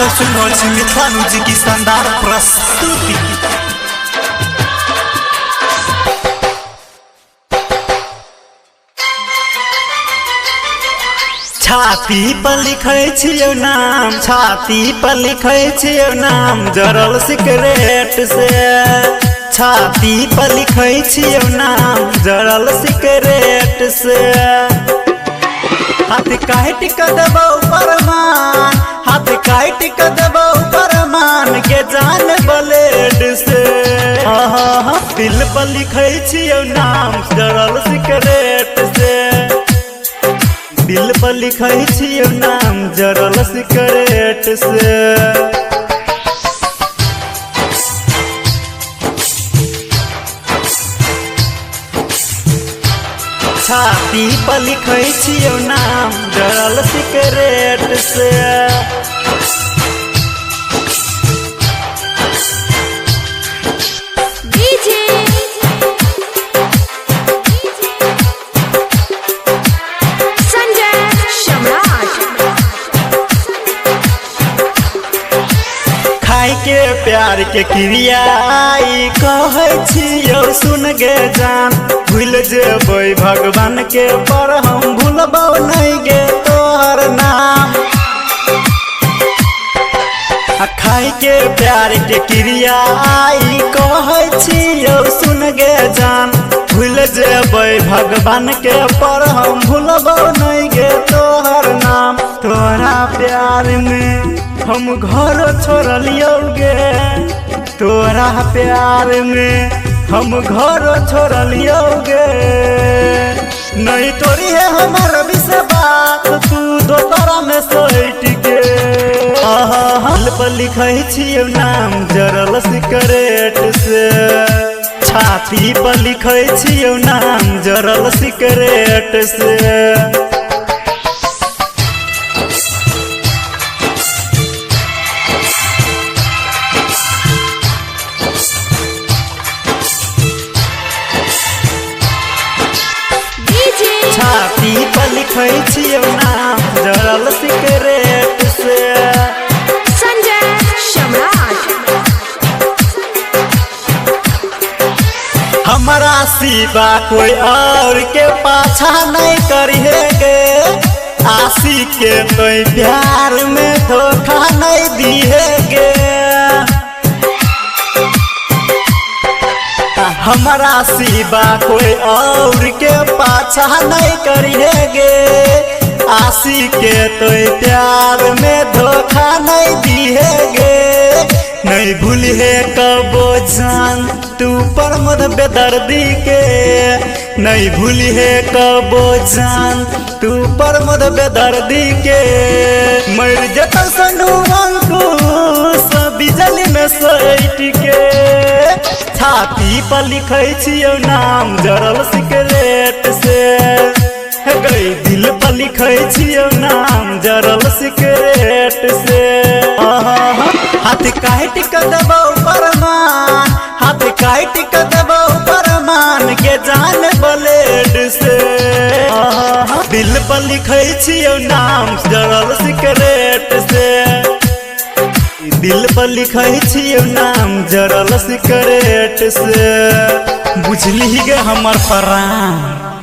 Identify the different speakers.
Speaker 1: सब सुन रहल छी मिथिलानु जी की शानदार प्रस्तुति। छाती पर लिखे छियो नाम, छाती पर लिखे छियो नाम, जरल सिगरेट से। छाती पर लिखे छियो नाम, जरल सिगरेट से। हाथ काट के देबो परमान, हाथ काट के देबो परमान के जान ब्लेड से। दिल पर लिखे छियो नाम, जरल सिगरेट से। दिल पर लिखे छियो नाम, जरल सिगरेट से। छाती पर लिखे छियो नाम, जरल सिगरेट से। खाई के प्यार के क्रिया आई कहे छियो सुन गे जान। भूल जेबै भगवान के पर हम भूलबो नहीं गे तोहर नाम। खाई के प्यार के क्रिया आई कहे छियो सुन गे जान। भूल जेबै भगवान के पर हम भूलबो नहीं गे तोहर नाम। तोरा प्यार में हम घर छोड़लियो गे, तोरा प्यार में हम घर छोड़लियो गे। नहीं तोरी है हमार विश्वास, तू दोसरा में सैट गे। दिल पर लिखे छियो नाम, जरल सिगरेट से। छाती पर लिखे छियो नाम, जरल सिगरेट से। छाती पर लिखे छियो नाम, जरल सिगरेट से।
Speaker 2: संजय सम्राट।
Speaker 1: हमारा सिवा कोई और के पाछा नहीं करिए गे। आशिक के कोई प्यार में धोखा नहीं दिए गे। हमारा सिवा कोई और के पाछा नहीं करिए गे। आशिक के तो प्यार में धोखा नहीं दिए गे। नहीं भूलिए कबो जान तू प्रमोद बेदर्दी के। नहीं भूलिए कबो जान तू प्रमोद बेदर्दी के। मर जतन सनू अंकुश बिजली में सैट के। छाती पर लिखे छियो नाम, जरल सिगरेट से। गई दिल पर लिखे छियो नाम, जरल सिगरेट से। हाथ काट के देबो परमान, हाथ काट के देबो परमान के जान ब्लेड से। दिल पर लिखे छियो नाम, जरल सिगरेट से। दिल पर लिखे छियो नाम, जरल सिगरेट से। बुझली गे हमर प्राण।